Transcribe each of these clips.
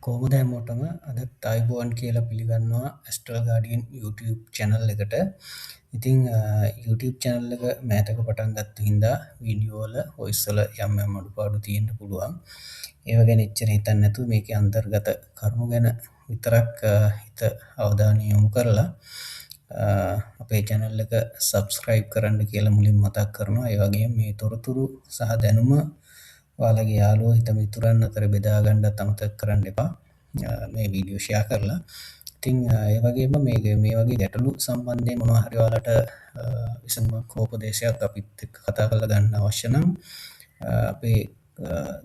කොහොමද හැමෝටම අදත් අයිබෝන් කියලා පිළිගන්නවා ඇස්ට්‍රල් ගාඩියන් YouTube channel එකට. ඉතින් YouTube channel එක මෑතක පටන් ගත්ත හින්දා වීඩියෝ වල voice වල යම් අඩුපාඩු තියෙන්න පුළුවන්. ඒව ගැන එච්චර හිතන්නේ නැතුව මේකේ අන්තර්ගත කරුණු ගැන විතරක් හිත අවධානය යොමු කරලා අපේ channel එක subscribe කරන්න කියලා මුලින් මතක් කරනවා. ඒ වගේම මේ තොරතුරු සහ දැනුම ඔයාලගේ යාළුවෝ හිත මිතුරන් අතර බෙදා ගන්නත් අමතක කරන්න එපා. මේ වීඩියෝ ෂෙයා කරලා. ඉතින් ඒ වගේම මේ වගේ ගැටලු සම්බන්ධයෙන් මොනවා හරි ඔයාලට විසඳුමක් හෝ උපදේශයක් අපිත් එක්ක කතා කරලා ගන්න අවශ්‍ය නම් අපේ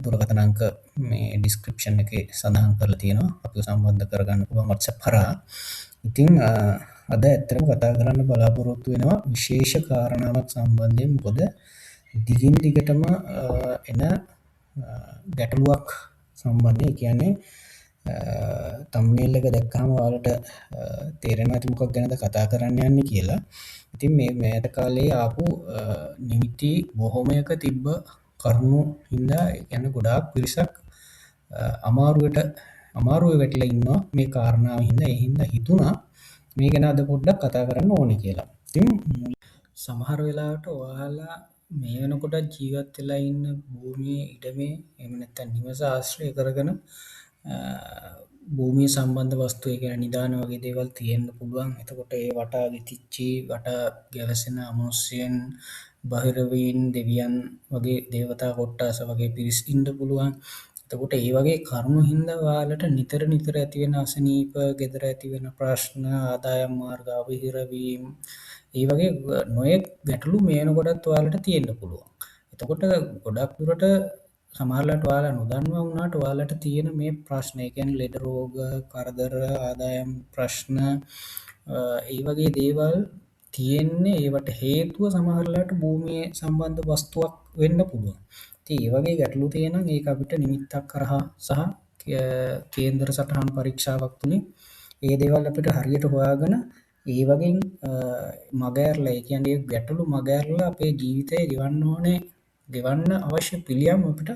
දුරකථන අංක මේ description එකේ සඳහන් කරලා තියෙනවා. අපිව සම්බන්ධ කරගන්න පුළුවන් WhatsApp හරහා. ඉතින් අද ඇත්තටම කතා කරන්න බලාපොරොත්තු වෙනවා විශේෂ කාරණාවක් සම්බන්ධයෙන්. මොකද දිගින් දිගටම එන ගැටලුවක් සම්බන්ධයෙන් කියන්නේ thumbnail එක දැක්කම ඔයාලට තේරෙනවා ඇති මොකක් ගැනද කතා කරන්න යන්නේ කියලා. ඉතින් මේ මෑත කාලේ ආපු නිමිති බොහොමයක තිබ්බ කරුණු හින්දා කියන්නේ ගොඩාක් පිරිසක් අමාරුවේ වැටිලා ඉන්නවා මේ කාරණාව හින්දා. ඒ හින්දා හිතුණා මේ ගැන අද පොඩ්ඩක් කතා කරන්න ඕනේ කියලා. ඉතින් සමහර වෙලාවට ඔයාලා මේ වෙනකොට ජීවත් වෙලා ඉන්න භූමියේ ඉඩමේ එහෙම නැත්නම් නිවස ආශ්‍රය කරගෙන භූමිය සම්බන්ධ වස්තු ඒ කියන්නේ නිදාන වගේ දේවල් තියෙන්න පුළුවන්. එතකොට ඒ වටා විතිච්චි වටා ගැවසෙන අමනුෂ්‍යයන් බහිරවීන් දෙවියන් වගේ දේවතා කොට්ටාස වගේ පිරිස් ඉන්න පුළුවන්. එතකොට ඒ වගේ කරුණු හින්දා ඔයාලට නිතර ඇති වෙන අසනීප, gedara ඇති වෙන ප්‍රශ්න, ආදායම් මාර්ග අවහිරවීම, ඒ වගේ නොයෙක් ගැටලු මේ වෙනකොටත් ඔයාලට තියෙන්න පුළුවන්. එතකොට ගොඩක් දුරට සමහරවිට ඔයාලා නොදන්නවා වුණාට ඔයාලට තියෙන මේ ප්‍රශ්න, ඒ කියන්නේ ලෙඩ රෝග, කරදර, ආදායම් ප්‍රශ්න, ඒ වගේ දේවල් තියෙන්නේ ඒවට හේතුව සමහරවිට භූමියේ සම්බන්ධ වස්තුවක් වෙන්න පුළුවන්. ඉතින් ඒ වගේ ගැටලු තියෙනම් ඒක අපිට නිමිත්තක් කරහා සහ කේන්දර සටහන් පරීක්ෂාවක් තුලින් ඒ දේවල් අපිට හරියට හොයාගෙන ඒ වගේ මගහැරලා, ඒ කියන්නේ ගැටලු මගහැරලා අපේ ජීවිතය ගෙවන්න අවශ්‍ය පිළියම් අපිට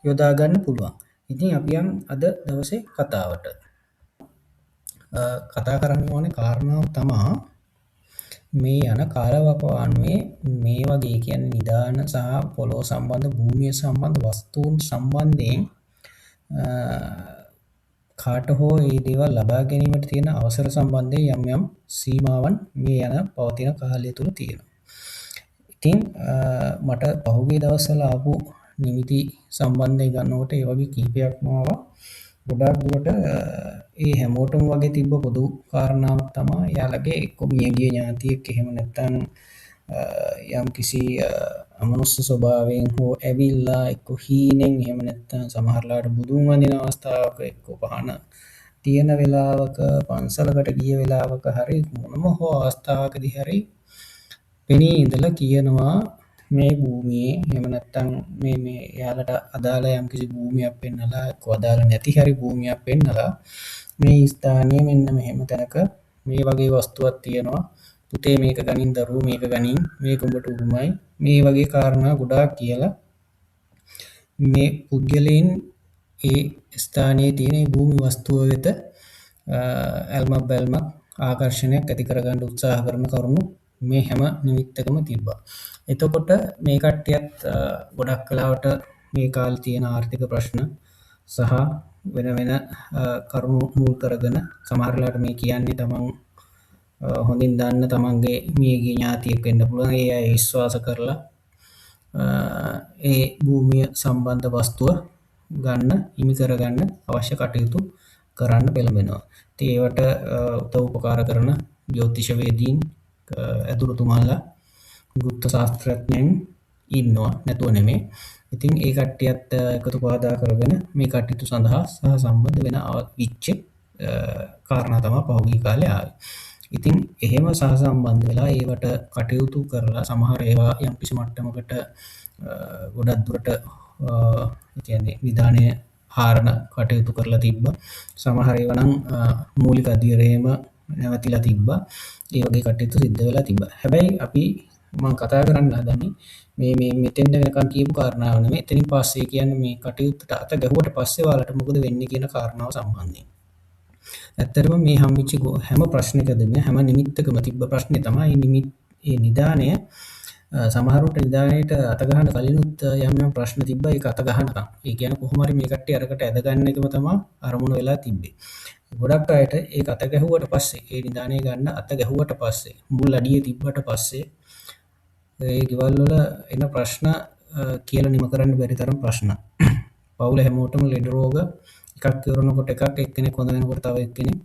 යොදා ගන්න පුළුවන්. ඉතින් අපි යන් අද දවසේ කතාවට. කතා කරන්න ඕනේ කාරණාව තමා මේ යන කාලවකවානුවේ මේ වගේ කියන්නේ නිදාන සහ පොළොව සම්බන්ධ, භූමිය සම්බන්ධ වස්තුන් සම්බන්ධයෙන් කාට හෝ මේ දේවල් ලබා ගැනීමට තියෙන අවසර සම්බන්ධයෙන් යම් සීමාවන් මේ යන පවතින කාලය තුල තියෙනවා. ඉතින් මට පහුගිය දවස්වල ආපු නිමිති සම්බන්ධයෙන් ගන්නකොට ඒ වගේ කීපයක්ම ආවා. ගොඩාක් දුරට ඒ හැමෝටම වගේ තිබ්බ පොදු කාරණාවක් තමයි යාළගේ එක්ක මියගිය ඥාතියෙක් එහෙම නැත්නම් යම් කිසි අමනුෂ්‍ය ස්වභාවයෙන් හෝ ඇවිල්ලා එක්ක හීනෙන් එහෙම නැත්නම් සමහරලාට බුදුන් වඳින අවස්ථාවක එක්ක පහන තියෙන වෙලාවක, පන්සලකට ගිය වෙලාවක හරි මොනම හෝ අවස්ථාවකදී හරි පෙනී ඉඳලා කියනවා මේ භූමියේ එහෙම නැත්නම් මේ යාළට අදාළ යම් කිසි භූමියක් පෙන්නලා එක්ක අදාළ නැති හරි භූමියක් පෙන්නලා මේ ස්ථානයේ මෙන්න මෙහෙම තැනක මේ වගේ වස්තුවක් තියෙනවා. පුතේ මේක ගනින්, දරුවෝ මේක ගනින්, මේක උඹට උරුමයි, මේ වගේ කාරණා ගොඩාක් කියලා මේ පුද්ගලයන් ඒ ස්ථානයේ තියෙන භූමි වස්තුව වෙත ඇල්මක් බැල්මක් ආකර්ෂණයක් ඇති කරගන්න උත්සාහ කරන කරුණු මේ හැම නිමිත්තකම තිබ්බා. එතකොට මේ කට්ටියත් ගොඩක් කලාවට මේ කාලේ තියෙන ආර්ථික ප්‍රශ්න සහ වෙන කරුණු මුල් කරගෙන සමහරලාට මේ කියන්නේ තමන් හොඳින් දන්න තමන්ගේ මියගිය ඥාතියෙක් වෙන්න පුළුවන්. ඒ අය විශ්වාස කරලා ඒ භූමිය සම්බන්ධ වස්තුව ගන්න, හිමි කරගන්න අවශ්‍ය කටයුතු කරන්න පෙළඹෙනවා. ඉතින් ඒවට උදව් උපකාර කරන ජ්‍යොතිෂවේදීන්, ඇදුරුතුමාලා, ගුප්ත ශාස්ත්‍රඥයන් ඉන්නවා, නැතුව නෙමෙයි. ඉතින් ඒ කට්ටියත් එකතු පාදා කරගෙන මේ කටයුතු සඳහා සහසම්බන්ධ වෙන විච්ච කාරණා තමයි පහුගිය කාලේ ආවේ. ඉතින් එහෙම සහසම්බන්ධ වෙලා ඒවට කටයුතු කරලා සමහර ඒවා යම් කිසි මට්ටමකට ගොඩක් දුරට කියන්නේ විධානය හාරණ කටයුතු කරලා තිබ්බා. සමහර ඒවා නම් මූලික අධීරයේම නැවතිලා තිබ්බා. ඒ වගේ කටයුතු සිද්ධ වෙලා තිබ්බා. හැබැයි අපි මම කතා කරන්න හදන්නේ මේ මෙතෙන්ට වෙනකන් කියපු කාරණාව නෙමෙයි. එතනින් පස්සේ කියන්නේ මේ කටයුත්තට අත ගැහුවට පස්සේ ඔයාලට මොකද වෙන්නේ කියන කාරණාව සම්බන්ධයෙන්. ඇත්තටම මේ හම්බෙච්ච හැම ප්‍රශ්නයකදීම හැම නිමිත්තකම තිබ්බ ප්‍රශ්නේ තමයි ඒ නිදාණය සමහරවිට නිදාණයට අත ගහන්න කලිනුත් යම් ප්‍රශ්න තිබ්බා ඒක අත ගහනකම්. ඒ කියන්නේ කොහොම හරි මේ කට්ටිය අරකට ඇද ගන්න එකම තමයි අරමුණ වෙලා තිබ්බේ. ගොඩක් අයට ඒක අත ගැහුවට පස්සේ ඒ නිදාණය ගන්න අත ගැහුවට පස්සේ මුල් අඩියේ තිබ්බට පස්සේ ඒ ගෙවල් වල එන ප්‍රශ්න කියලා නිම කරන්න බැරි තරම් ප්‍රශ්න. පවුල හැමෝටම ලෙඩ රෝග එකක් ඉවරනකොට එකක් එක්කෙනෙක් හොඳ වෙනකොට තව එක්කෙනෙක්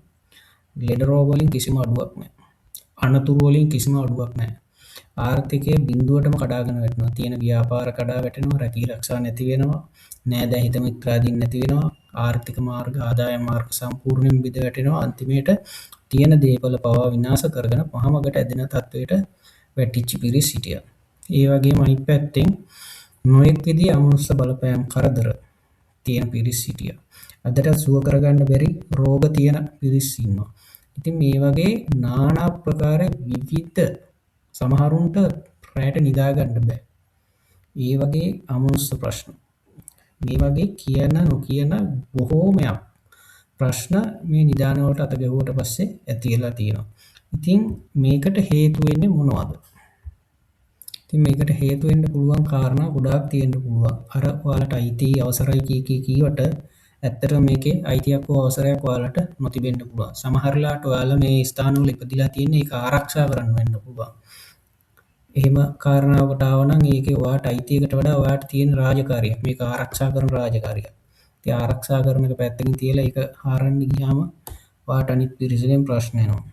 ලෙඩ රෝග වලින් කිසිම අඩුවක් නැහැ. අනතුරු වලින් කිසිම අඩුවක් නැහැ. ආර්ථිකය බිඳුවටම කඩාගෙන වැටෙනවා. තියෙන ව්‍යාපාර කඩා වැටෙනවා. රැකී රක්ෂා නැති වෙනවා. නෑදෑ හිත මිත්‍රාදීන් නැති වෙනවා. ආර්ථික මාර්ග ආදායම් මාර්ග සම්පූර්ණයෙන් බිඳ වැටෙනවා. අන්තිමේට තියෙන දේපල පවා විනාශ කරගෙන පහමකට ඇදෙන තත්වයට වැටිච්ච පිරිස් හිටියා. ඒ වගේම අනිත් පැත්තෙන් නොයෙක් විදිහේ අමනුෂ්‍ය බලපෑම් කරදර තියෙන පිරිස් හිටියා. අදට සුව කරගන්න බැරි රෝග තියෙන පිරිස් ඉන්නවා. ඉතින් මේ වගේ নানা ප්‍රකාර විවිධ සමහරුන්ට රැයට නිදා ගන්න බෑ. ඒ වගේ අමනුෂ්‍ය ප්‍රශ්න. මේ වගේ කියන නොකියන බොහෝමයක් ප්‍රශ්න මේ නිදාන වලට අත ගැහුවට පස්සේ ඇති වෙලා තියෙනවා. ඉතින් මේකට හේතු වෙන්නේ මොනවද? ඉතින් මේකට හේතු වෙන්න පුළුවන් කාරණා ගොඩාක් තියෙන්න පුළුවන්. අර ඔයාලට අයිති අවසරයි කීවට ඇත්තටම මේකේ අයිතියක් හෝ අවසරයක් ඔයාලට නොතිබෙන්න පුළුවන්. සමහර වෙලාවට ඔයාලා මේ ස්ථානවල ඉපදිලා තියෙන ඒක ආරක්ෂා කරන්න වෙන්න පුළුවන්. එහෙම කාරණාවකට ආව නම් ඒකේ ඔයාට අයිතියකට වඩා ඔයාට තියෙන රාජකාරිය මේක ආරක්ෂා කරන රාජකාරිය. ඉතින් ආරක්ෂා කරන එක පැත්තකින් තියලා ඒක හරන්න ගියාම ඔයාට අනිත් පිරිසෙන් ප්‍රශ්න එනවා.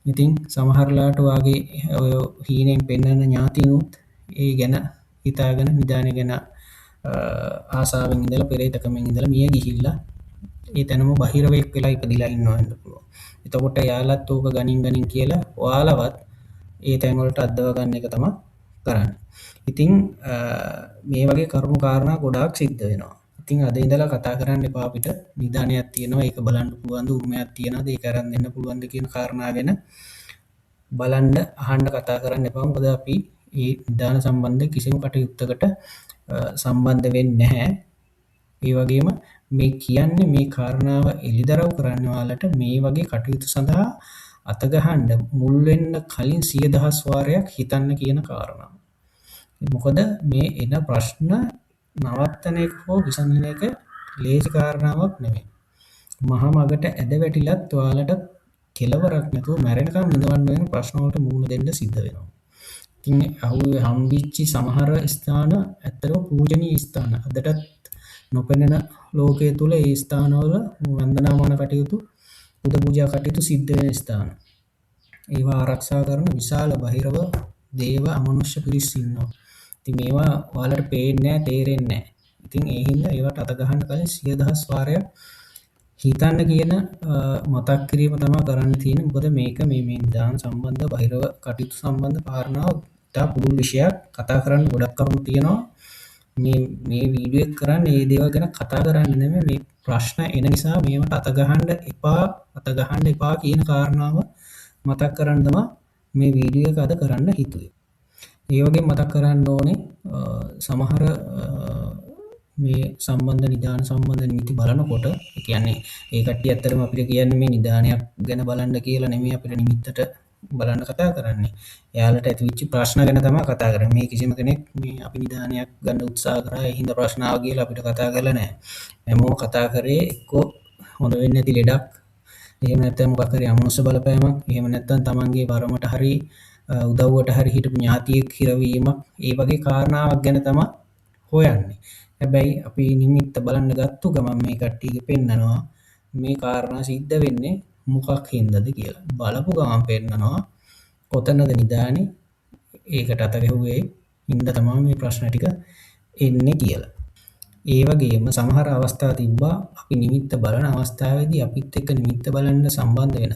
ඉතින් සමහර වෙලාවට ඔයාගේ ඔය හීනෙන් පෙන්වන ඥාතිනුත් ඒ ගැන හිතාගෙන නිදානේ ගැන ආසාවෙන් ඉඳලා පෙරේතකමෙන් ඉඳලා මිය ගිහිල්ලා ඒ තැනම බහිරවෙක් වෙලා ඉපදිලා ඉන්නවා වෙන්න පුළුවන්. එතකොට යාළුවත් ඕක ගණින් කියලා ඔයාලවත් ඒ තැන් වලට අද්දව ගන්න එක තමයි කරන්නේ. ඉතින් මේ වගේ කරුණු කාරණා ගොඩාක් සිද්ධ වෙනවා. ඉතින් අද ඉඳලා කතා කරන්න එපා අපිට නිදානයක් තියෙනවා ඒක බලන්න පුළුවන්ද උරුමයක් තියනවාද ඒක අරන් දෙන්න පුළුවන්ද කියන කාරණා ගැන බලන්න අහන්න කතා කරන්න එපා. මොකද අපි මේ නිදාන සම්බන්ධ කිසිම කටයුත්තකට සම්බන්ධ වෙන්නේ නැහැ. ඒ වගේම මේ කියන්නේ මේ කාරණාව එළිදරව් කරන්න ඔයාලට මේ වගේ කටයුතු සඳහා අත ගහන්න මුල් වෙන්න කලින් 100,000 වාරයක් හිතන්න කියන කාරණාව. මොකද මේ එන ප්‍රශ්න නවත්තන එක හෝ විසඳන එක ලේසි කාරණාවක් නෙමෙයි. මහා මගට ඇද වැටිලත් ඔයාලට කෙලවරක් නැතුව මැරෙනකම් විඳවන්න වෙන ප්‍රශ්න වලට මුහුණ දෙන්න සිද්ධ වෙනවා. ඉතින් අහුවේ හම්බිච්චි සමහර ස්ථාන ඇත්තටම පූජනීය ස්ථාන. අදටත් නොපෙනෙන ලෝකයේ තුල ඒ ස්ථානවල වන්දනාමාන කටයුතු බුද්ධ පූජා කටයුතු සිද්ධ වෙන ස්ථාන. ඒවා ආරක්ෂා කරන විශාල බහිරව දේව අමනුෂ්‍ය පිරිස් ඉන්නවා. ඉතින් මේවා ඔයාලට පේන්නේ නැහැ, තේරෙන්නේ නැහැ. ඉතින් ඒ හින්දා ඒවට අත ගහන්න කලින් 100,000 වාරයක් හිතන්න කියන මතක් කිරීම තමයි කරන්න තියෙන්නේ. මොකද මේක මේ නිදාන සම්බන්ධ බහිරව කටයුතු සම්බන්ධ කාරණාව තා පුළුල් විෂයක් කතා කරන්න ගොඩක් කරුණු තියෙනවා. මේ වීඩියෝ එක කරන්නේ මේ දේවල් ගැන කතා කරන්න නෙමෙයි මේ ප්‍රශ්න එන නිසා මේවට අත ගහන්න එපා කියන කාරණාව මතක් කරන්න තමයි මේ වීඩියෝ එක අද කරන්න හිතුවේ. ඒ වගේ මතක් කරන්න ඕනේ සමහර මේ සම්බන්ධ නිදාන සම්බන්ධ නිමිති බලනකොට ඒ කියන්නේ ඒ කට්ටිය ඇත්තටම අපිට කියන්නේ මේ නිදානයක් ගැන බලන්න කියලා නෙමෙයි අපිට නිමිත්තට බලන්න කතා කරන්නේ. එයාලට ඇතිවෙච්ච ප්‍රශ්න ගැන තමයි කතා කරන්නේ. මේ කිසිම කෙනෙක් මේ අපි නිදානයක් ගන්න උත්සාහ කරා ඒ හින්දා ප්‍රශ්න ආවා කියලා අපිට කතා කරලා නැහැ. හැමෝම කතා කරේ එක්කෝ හොඳ වෙන්නේ නැති ලෙඩක්. එහෙම නැත්නම් මොකක් හරි අමනුෂ්‍ය බලපෑමක්. එහෙම නැත්නම් තමන්ගේ වරමට හරි උදව්වට හරි හිටපු ඥාතියෙක් හිරවීමක්. ඒ වගේ කාරණාවක් ගැන තමයි හොයන්නේ. හැබැයි අපි නිමිත්ත බලන්න ගත්තු ගමන් මේ කට්ටියගේ පෙන්නනවා මේ කාරණා සිද්ධ වෙන්නේ මොකක් හින්දාද කියලා. බලපු ගමන් පෙන්නනවා කොතනද නිදානේ ඒකට අත ගැහුවේ හින්දා තමයි මේ ප්‍රශ්න ටික එන්නේ කියලා. ඒ වගේම සමහර අවස්ථා තිබ්බා අපි නිමිත්ත බලන අවස්ථාවේදී අපිත් එක්ක නිමිත්ත බලන්න සම්බන්ධ වෙන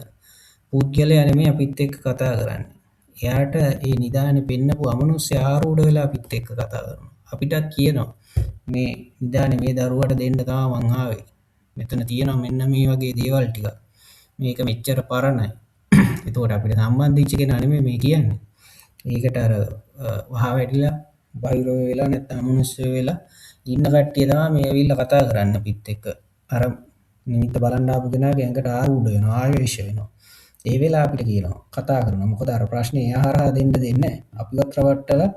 පුද්ගලයා නෙමෙයි අපිත් එක්ක කතා කරන්නේ. එයාට ඒ නිදානේ පෙන්නපු අමනුෂ්‍ය ආරූඪ වෙලා අපිත් එක්ක කතා කරනවා. අපිටත් කියනවා මේ නිදානේ මේ දරුවට දෙන්න තමයි මං ආවේ. මෙතන තියෙනවා මෙන්න මේ වගේ දේවල් ටික. මේක මෙච්චර පරණයි. එතකොට අපිට සම්බන්ධ වෙච්ච කෙනා නෙමෙයි මේ කියන්නේ. ඒකට අර වහ වැටිලා බයිරෝ වෙලා නැත්නම් අමනුෂ්‍ය වෙලා ඉන්න කට්ටිය තමයි මේ ඇවිල්ලා කතා කරන්න අපිත් එක්ක. අර නිමිත්ත බලන්න ආපු කෙනාගේ ඇඟට ආරූඪ වෙනවා, ආවේශ වෙනවා. ඒ වෙලාව අපිට කියනවා කතා කරනවා. මොකද අර ප්‍රශ්නේ එයා හරහා දෙන්න දෙන්නේ නැහැ. අපිවත් රවට්ටලා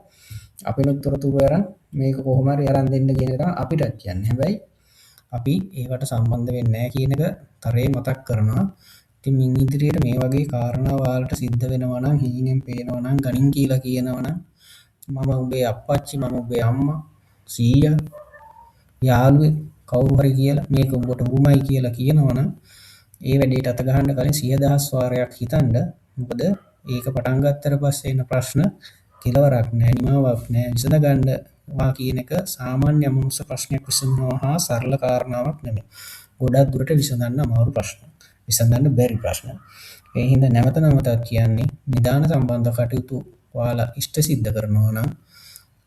අපිනුත් තොරතුරු අරන් මේක කොහොම හරි අරන් දෙන්න කියන එක තමයි අපිටත් කියන්නේ. හැබැයි අපි ඒවට සම්බන්ධ වෙන්නේ නැහැ කියන එක තරේ මතක් කරනවා. ඉතින් මින් ඉදිරියට මේ වගේ කාරණා ඔයාලට සිද්ධ වෙනවා නම්, හීනෙන් පේනවා නම්, ගණින් කියලා කියනවා නම්, මම උඹේ අප්පච්චි, මම උඹේ අම්මා, සීයා, යාළුවෙක් කවුරු හරි කියලා මේක උඹට උරුමයි කියලා කියනවනම් ඒ වැඩේට අත ගහන්න කලින් 100,000 වාරයක් හිතන්න. මොකද ඒක පටන් ගත්තට පස්සේ එන ප්‍රශ්න කෙලවරක් නැහැ, නිමාවක් නැහැ. විසඳ ගන්න වා කියන එක සාමාන්‍ය මනුස්ස ප්‍රශ්නයක් විසඳනවා හා සරල කාරණාවක් නෙමෙයි. ගොඩක් දුරට විසඳන්න අමාරු ප්‍රශ්න. විසඳන්න බැරි ප්‍රශ්න. ඒ හින්දා නැවත නැවතත් කියන්නේ නිදාන සම්බන්ධ කටයුතු ඔයාලා ඉෂ්ට සිද්ධ කරනවා නම්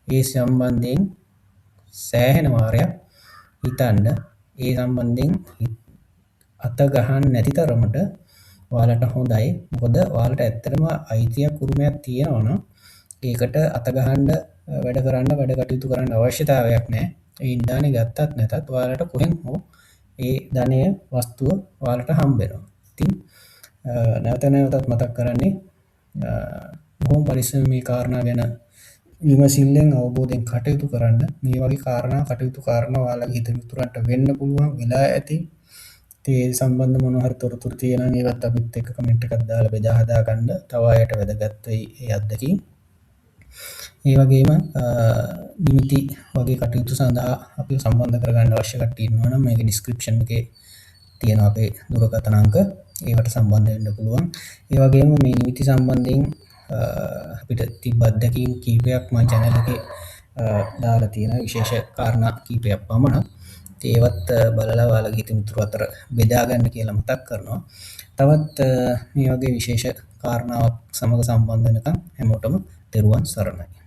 ඒ සම්බන්ධයෙන් සෑහෙන වාරයක් හිතන්න. ඒ සම්බන්ධයෙන් අත ගහන්න නැති තරමට ඔයාලට හොඳයි. මොකද ඔයාලට ඇත්තටම අයිතියක් උරුමයක් තියෙනවා නම් ඒකට අත ගහන්න වැඩ කරන්න වැඩ කටයුතු කරන්න අවශ්‍යතාවයක් නැහැ. ඒ ඉන්ධානය ගත්තත් නැතත් ඔයාලට කොහෙන් හෝ ඒ ධනය වස්තුව ඔයාලට හම්බ වෙනවා. ඉතින් නැවත නැවතත් මතක් කරන්නේ බොහොම පරිස්සමෙන් මේ කාරණා ගැන විමසිල්ලෙන් අවබෝධයෙන් කටයුතු කරන්න. මේ වගේ කටයුතු කාරණා ඔයාලගේ හිත මිතුරන්ට වෙන්න පුළුවන් වෙලා ඇති. ඒ සම්බන්ධ මොන හරි තොරතුරු තියෙනවා නම් ඒවත් අපිත් එක්ක කමෙන්ට් එකක් දාලා බෙදා හදා ගන්න. තව අයට වැදගත් වෙයි ඒ අත්දැකීම්. ඒ වගේම නිමිති වගේ කටයුතු සඳහා අපි සම්බන්ධ කරගන්න අවශ්‍ය කට්ටිය ඉන්නවා නම් මේක ඩිස්ක්‍රිප්ෂන් එකේ තියෙනවා අපේ දුරකථන අංක. ඒවට සම්බන්ධ වෙන්න පුළුවන්. ඒ වගේම මේ නිමිති සම්බන්ධයෙන් අපිට තිබ්බ අත්දැකීම් කීපයක් මම channel එකේ දාලා තියෙනවා. විශේෂ කාරණා කීපයක් පමණක්. ඒවත් බලලා ඔයාලගේ හිත මිතුරු අතර බෙදා ගන්න කියලා මතක් කරනවා. තවත් මේ වගේ විශේෂ කාරණාවක් සමග සම්බන්ධ වෙනකම් හැමෝටම තෙරුවන් සරණයි.